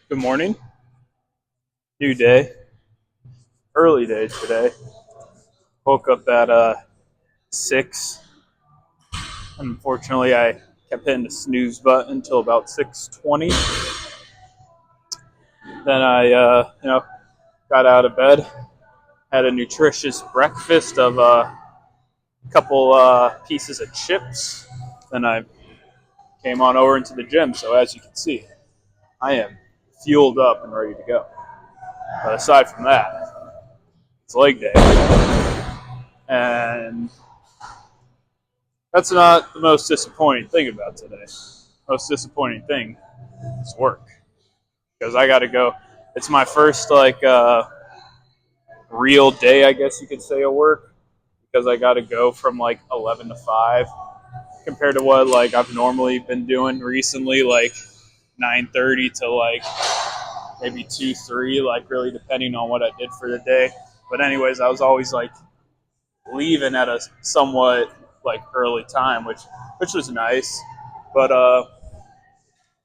Good morning. New day. Early day today. Woke up at 6. Unfortunately, I kept hitting the snooze button until about 6:20. Then I got out of bed, had a nutritious breakfast of a couple pieces of chips. Then I came on over into the gym. So as you can see, I am fueled up and ready to go. But aside from that, it's leg day, and that's not the most disappointing thing about today. Most disappointing thing is work, because I got to go. It's my first real day, I guess you could say, of work, because I got to go from 11 to 5 compared to what I've normally been doing recently, 9:30 to maybe 2 3, really depending on what I did for the day. But anyways, I was always leaving at a somewhat early time, which was nice. But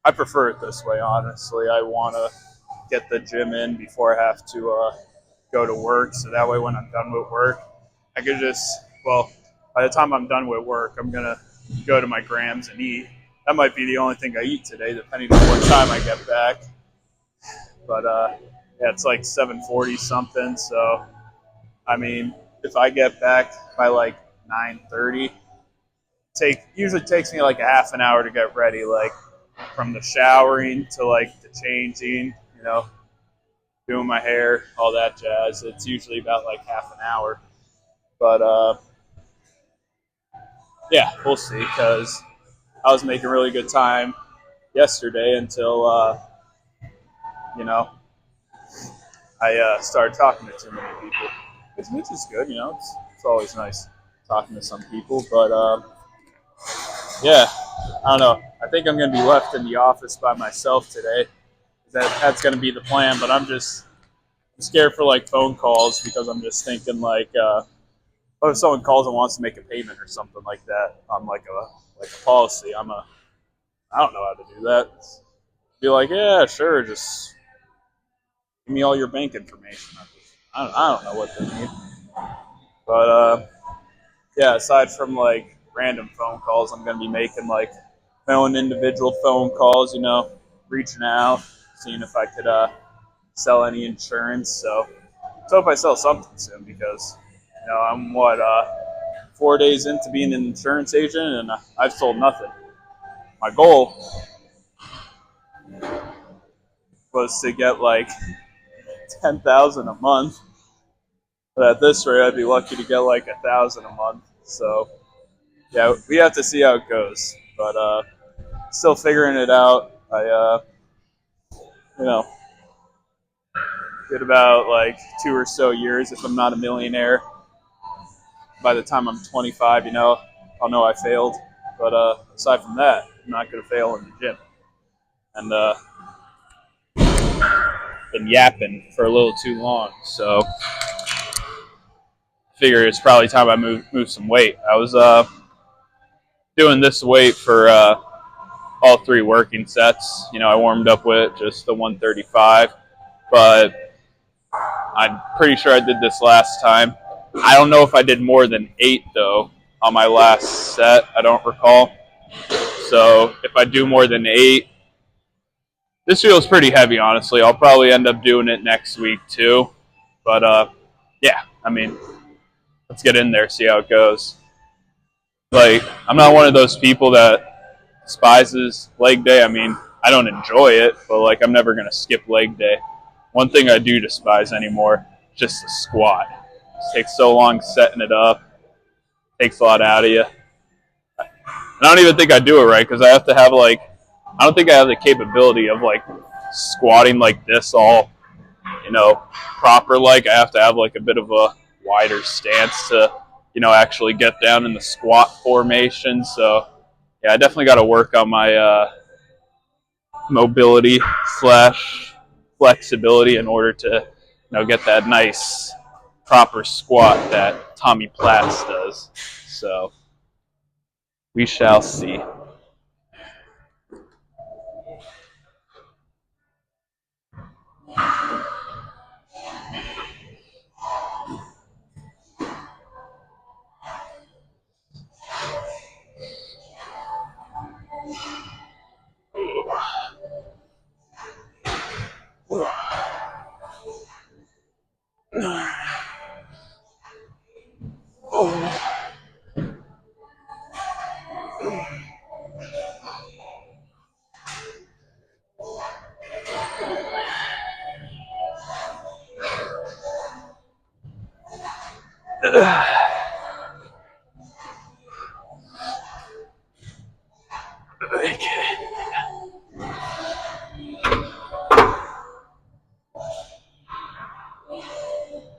I prefer it this way, honestly. I want to get the gym in before I have to go to work, so that way when I'm done with work, I could by the time I'm done with work, I'm going to go to my Grams and eat. That might be the only thing I eat today, depending on what time I get back. But yeah, it's 7:40 something, so I mean, if I get back by 9:30, usually takes me a half an hour to get ready, from the showering to the changing, doing my hair, all that jazz. It's usually about half an hour. But yeah, we'll see, because I was making really good time yesterday until you know I started talking to too many people, which is good. It's always nice talking to some people. But yeah, I don't know. I think I'm going to be left in the office by myself today. That's going to be the plan. But I'm scared for phone calls, because I'm just thinking what if someone calls and wants to make a payment or something like that on a policy? I don't know how to do that. Be like, yeah, sure, just give me all your bank information. I don't know what they need. But yeah, aside from random phone calls, I'm gonna be making my own individual phone calls. Reaching out, seeing if I could sell any insurance. So let's hope I sell something soon, because I'm 4 days into being an insurance agent, and I've sold nothing. My goal was to get 10,000 a month, but at this rate, I'd be lucky to get 1,000 a month. So yeah, we have to see how it goes. But still figuring it out. I you know get about 2 or so years, if I'm not a millionaire. By the time I'm 25, I'll know I failed. But aside from that, I'm not going to fail in the gym. And been yapping for a little too long, so figure it's probably time I move some weight. I was doing this weight for all three working sets. I warmed up with just the 135, but I'm pretty sure I did this last time. I don't know if I did more than 8 though on my last set. I don't recall. So if I do more than 8, this feels pretty heavy, honestly. I'll probably end up doing it next week too. But yeah, I mean, let's get in there, see how it goes. I'm not one of those people that despises leg day. I mean, I don't enjoy it, but I'm never gonna skip leg day. One thing I do despise anymore is just the squat. It takes so long setting it up. Takes a lot out of you. And I don't even think I do it right, because I have to have I don't think I have the capability of squatting like this all proper. I have to have a bit of a wider stance to actually get down in the squat formation. So yeah, I definitely got to work on my mobility slash flexibility in order to get that nice proper squat that Tommy Platz does. So we shall see. I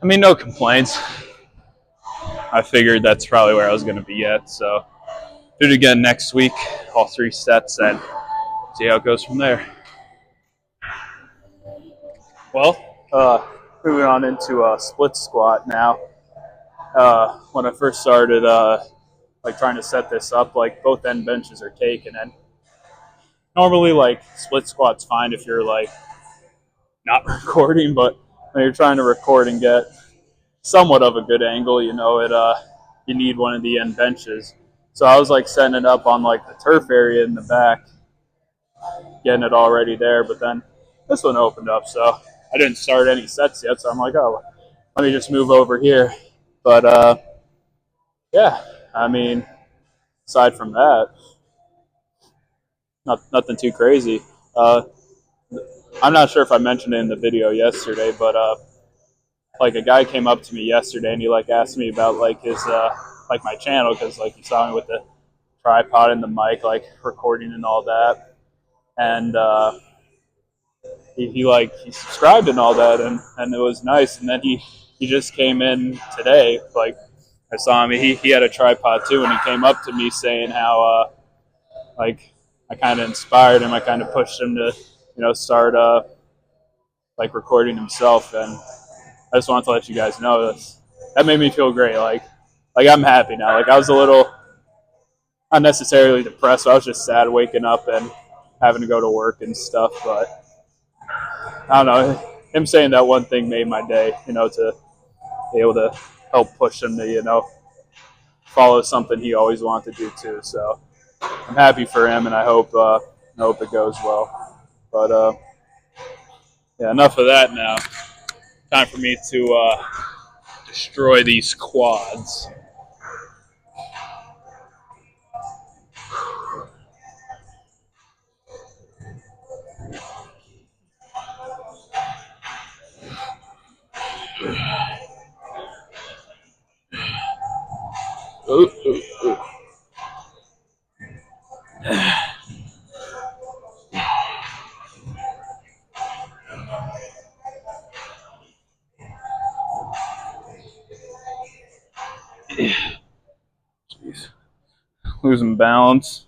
mean, no complaints. I figured that's probably where I was going to be at. So do it again next week, all 3 sets, and see how it goes from there. Well, moving on into a split squat now. When I first started, like trying to set this up, like both end benches are taken, and normally like split squat's fine if you're like not recording, but when you're trying to record and get somewhat of a good angle, you know, you need one of the end benches. So I was like setting it up on like the turf area in the back, getting it already there, but then this one opened up, so I didn't start any sets yet, so I'm like, oh, let me just move over here. But yeah, I mean, aside from that, nothing too crazy. I'm not sure if I mentioned it in the video yesterday, but like a guy came up to me yesterday and he like asked me about like his like my channel, because like he saw me with the tripod and the mic, like recording and all that, and he subscribed and all that, and it was nice. And then he just came in today, like I saw him, he had a tripod too, and he came up to me saying how like I kind of inspired him, I kind of pushed him to start like recording himself. And I just wanted to let you guys know that made me feel great. Like I'm happy now. Like I was a little unnecessarily depressed. So I was just sad waking up and having to go to work and stuff. But I don't know. Him saying that one thing made my day. To be able to help push him to follow something he always wanted to do too. So I'm happy for him, and I hope it goes well. But yeah, enough of that now. Time for me to destroy these quads. Ooh, ooh, ooh. Jeez. Losing balance.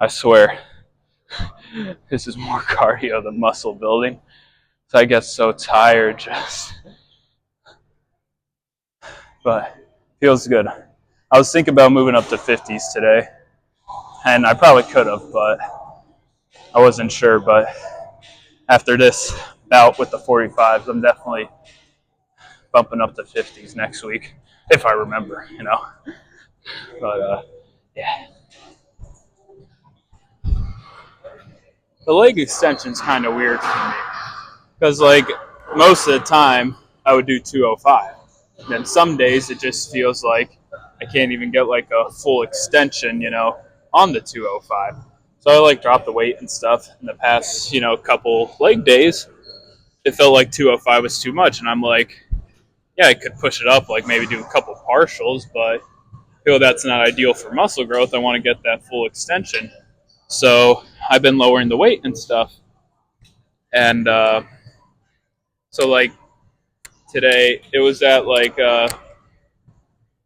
I swear, this is more cardio than muscle building. So I get so tired just. But feels good. I was thinking about moving up to 50s today, and I probably could have, but I wasn't sure. But after this bout with the 45s, I'm definitely bumping up to 50s next week, if I remember, But yeah. The leg extension's kind of weird for me, because like most of the time I would do 205. And then some days it just feels like I can't even get like a full extension, on the 205. So I like drop the weight and stuff. In the past, couple leg days, it felt like 205 was too much, and I'm like, yeah, I could push it up, like maybe do a couple partials, but I feel that's not ideal for muscle growth. I want to get that full extension. So I've been lowering the weight and stuff. And so like today it was at like it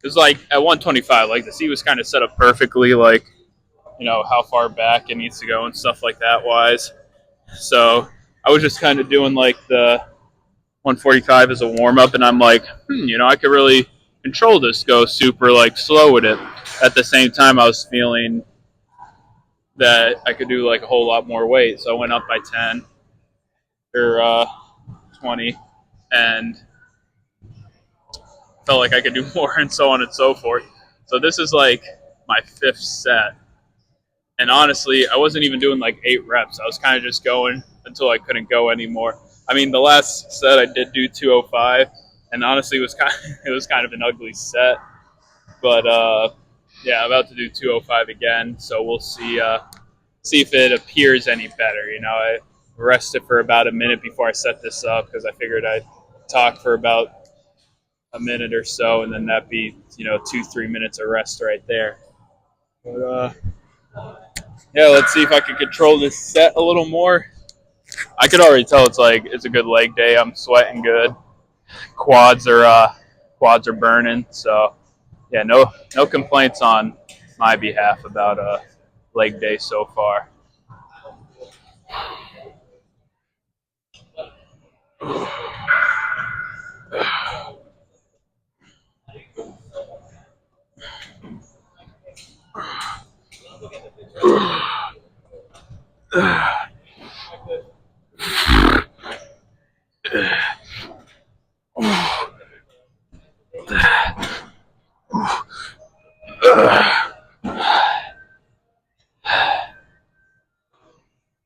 was like at 125. Like the seat was kind of set up perfectly, like how far back it needs to go and stuff like that wise. So I was just kind of doing like the 145 as a warm up, and I'm like, I could really control this, go super like slow with it. at the same time, I was feeling that I could do like a whole lot more weight. So I went up by 10 or 20 and felt like I could do more and so on and so forth. So this is like my 5th set. And honestly, I wasn't even doing like 8 reps. I was kind of just going until I couldn't go anymore. I mean, the last set I did do 205, and honestly, it was kind of an ugly set. But yeah, I'm about to do 205 again, so we'll see if it appears any better. You know, I rested for about a minute before I set this up because I figured I'd talk for about a minute or so, and then that'd be 2-3 minutes of rest right there. But yeah, let's see if I can control this set a little more. I could already tell it's a good leg day. I'm sweating good. Quads are burning. So yeah, no complaints on my behalf about leg day so far.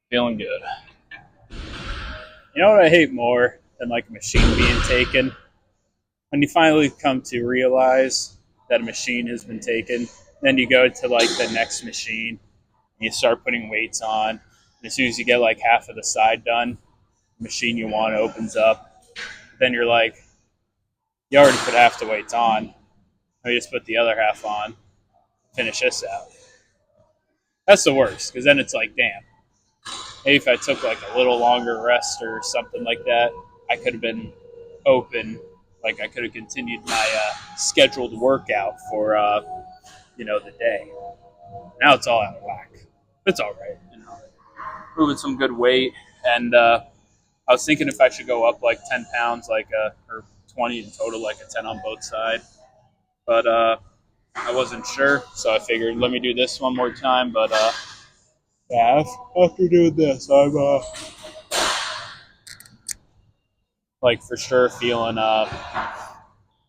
Feeling good. You know what I hate more than like a machine being taken? When you finally come to realize that a machine has been taken, then you go to like the next machine and you start putting weights on. And as soon as you get like half of the side done, the machine you want opens up. Then you're like, you already put half the weights on. Let me just put the other half on, finish this out. That's the worst, because then it's like, damn, maybe if I took like a little longer rest or something like that, I could have been open. Like I could have continued my scheduled workout for the day. Now it's all out of whack. It's all right. Moving some good weight, and I was thinking if I should go up like 10 pounds, or 20 in total, like a 10 on both sides. But I wasn't sure, so I figured let me do this one more time. But yeah, after doing this, I'm like for sure feeling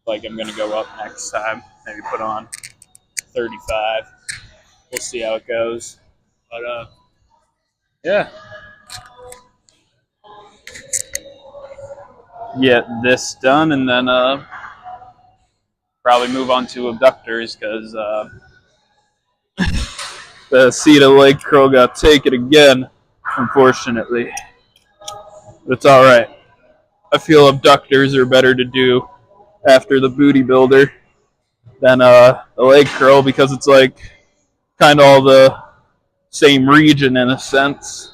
like I'm gonna go up next time. Maybe put on 35. We'll see how it goes. But yeah, get this done, and then probably move on to abductors because the seat of leg curl got taken again, unfortunately. But it's all right. I feel abductors are better to do after the booty builder than the leg curl because it's like kind of all the same region in a sense.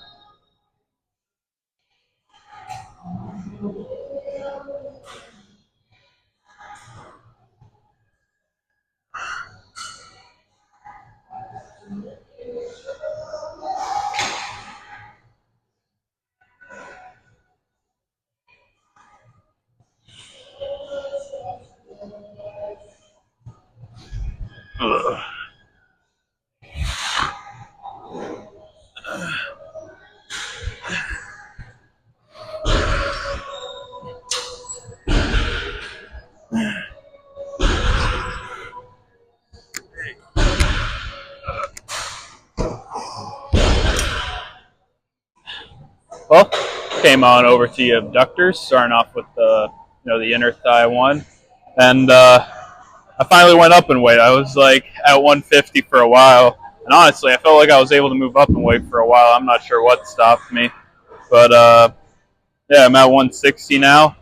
Ugh. Well, came on over to the abductors, starting off with the inner thigh one, and I finally went up in weight. I was like at 150 for a while, and honestly, I felt like I was able to move up in weight for a while. I'm not sure what stopped me, but yeah, I'm at 160 now,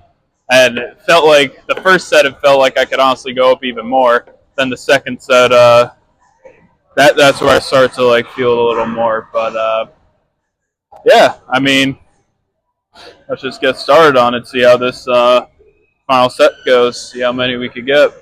and it felt like the first set. It felt like I could honestly go up even more. Then the second set, that's where I start to like feel a little more. But yeah, I mean, let's just get started on it. See how this final set goes. See how many we could get.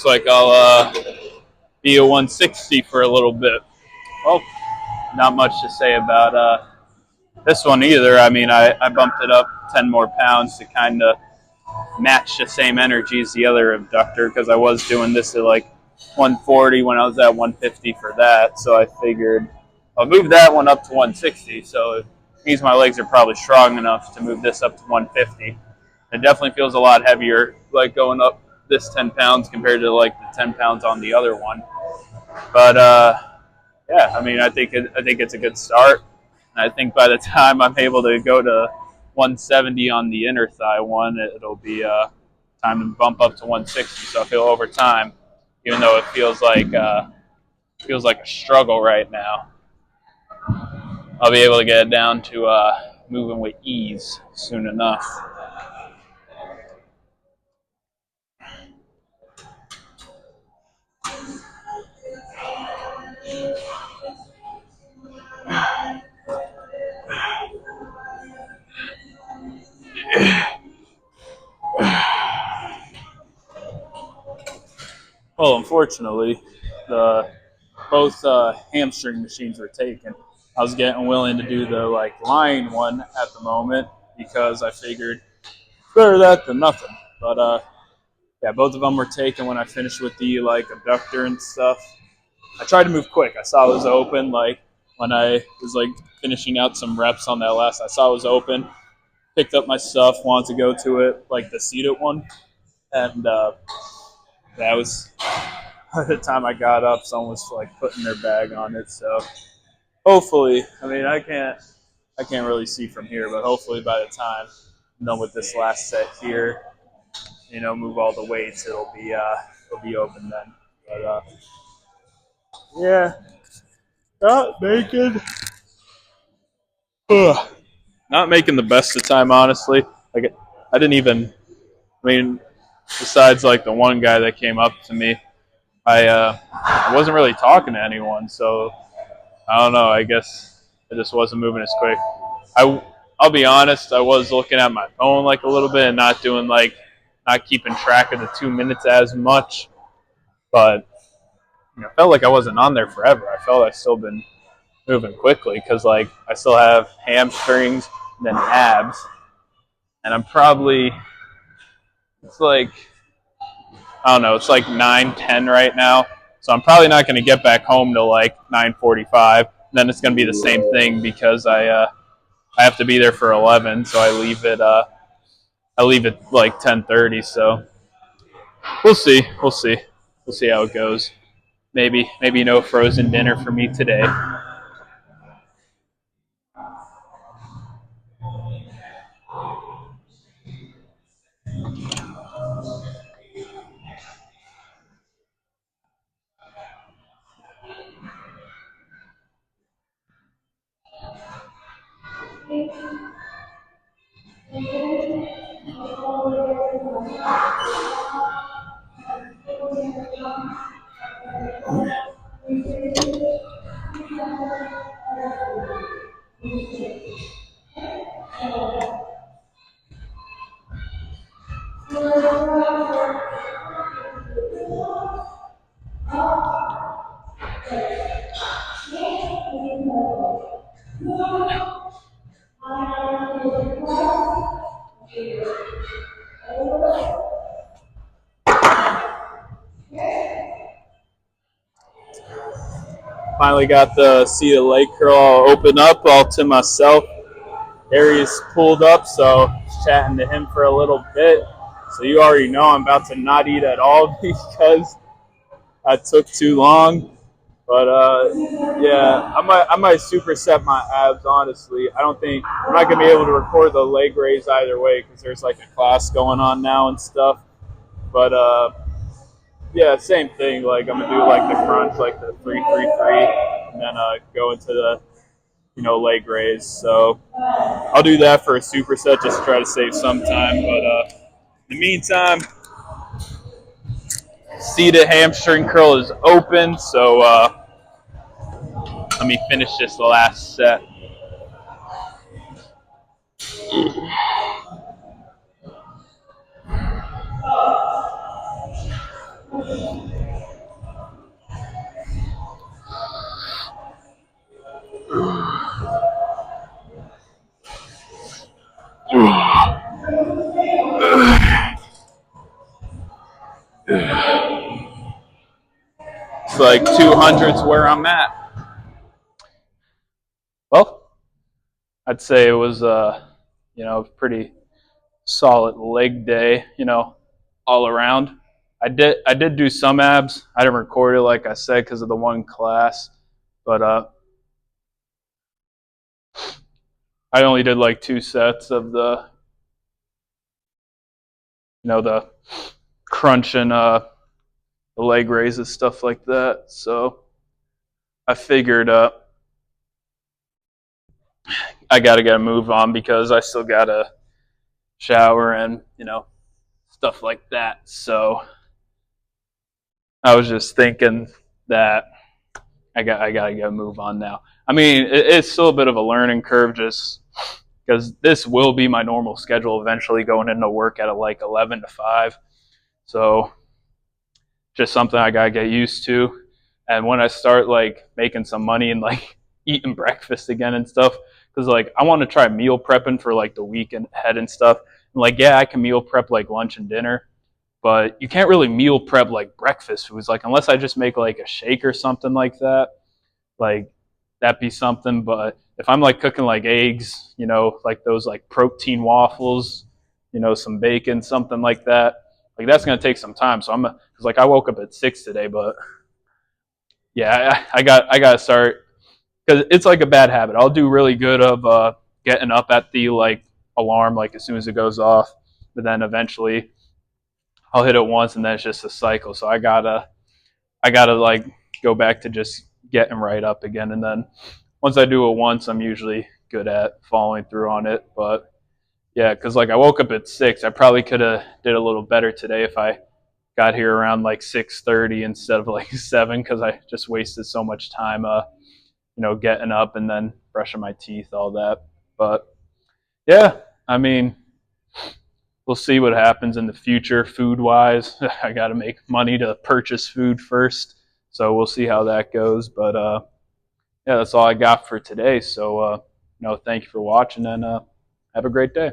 like I'll be a 160 for a little bit. Well, not much to say about this one either. I mean, I bumped it up 10 more pounds to kind of match the same energy as the other abductor because I was doing this at like 140 when I was at 150 for that. So I figured I'll move that one up to 160. So it means my legs are probably strong enough to move this up to 150. It definitely feels a lot heavier, like going up this 10 pounds compared to like the 10 pounds on the other one. But yeah, I mean, I think it's a good start. And I think by the time I'm able to go to 170 on the inner thigh one, it'll be time to bump up to 160. So I feel over time, even though it feels like a struggle right now, I'll be able to get it down to moving with ease soon enough. Well, unfortunately, both hamstring machines were taken. I was getting willing to do the lying one at the moment because I figured better that than nothing. But yeah, both of them were taken when I finished with the abductor and stuff. I tried to move quick. I saw it was open. When I was finishing out some reps on that last, I saw it was open. Picked up my stuff, wanted to go to it, the seated one, and that was by the time I got up, someone was putting their bag on it. So hopefully, I mean, I can't really see from here, but hopefully by the time I'm done with this last set here, move all the weights, it'll be open then. But yeah, not making not making the best of time, honestly. I didn't even. I mean, besides the one guy that came up to me, I wasn't really talking to anyone, so I don't know. I guess I just wasn't moving as quick. I'll be honest. I was looking at my phone a little bit and not doing not keeping track of the 2 minutes as much, but I felt like I wasn't on there forever. I felt I've still been moving quickly because I still have hamstrings and then abs, and I'm probably it's I don't know. It's 9:10 right now, so I'm probably not going to get back home till 9:45. Then it's going to be the same thing because I have to be there for 11, so I leave at 10:30. So we'll see. We'll see how it goes. Maybe no frozen dinner for me today. Finally got the see the leg curl all open up all to myself. Darius pulled up, so chatting to him for a little bit. So you already know I'm about to not eat at all because I took too long. But yeah, I might superset my abs. Honestly, I'm not gonna be able to record the leg raise either way because there's a class going on now and stuff. But yeah, same thing. I'm gonna do the crunch, the 3-3-3, and then go into the leg raise. So I'll do that for a superset just to try to save some time. But in the meantime, seated hamstring curl is open. So let me finish this last set. It's like 200's where I'm at. Well, I'd say it was a pretty solid leg day, all around. I did do some abs. I didn't record it like I said because of the one class, but I only did like 2 sets of the crunch and the leg raises, stuff like that. So I figured I got to get a move on because I still got to shower and stuff like that. So I was just thinking that I gotta get a move on now. I mean, it's still a bit of a learning curve, just because this will be my normal schedule eventually, going into work at like 11 to 5. So just something I gotta get used to. And when I start like making some money and like eating breakfast again and stuff, because like I want to try meal prepping for like the weekend ahead and stuff. And like, yeah, I can meal prep like lunch and dinner, but you can't really meal prep like breakfast foods. Like unless I just make like a shake or something like that, like that'd be something. But if I'm like cooking like eggs, like those like protein waffles, some bacon, something like that, like that's gonna take some time. So because like I woke up at 6 today, but yeah, I got to start because it's like a bad habit. I'll do really good of getting up at the like alarm like as soon as it goes off, but then eventually I'll hit it once and then it's just a cycle. So I gotta like go back to just getting right up again, and then once I do it once, I'm usually good at following through on it. But yeah, because like I woke up at 6, I probably could have did a little better today if I got here around like 6:30 instead of like 7, because I just wasted so much time, getting up and then brushing my teeth, all that. But yeah, I mean, we'll see what happens in the future food wise. I got to make money to purchase food first, so we'll see how that goes. But yeah, that's all I got for today. So thank you for watching, and have a great day.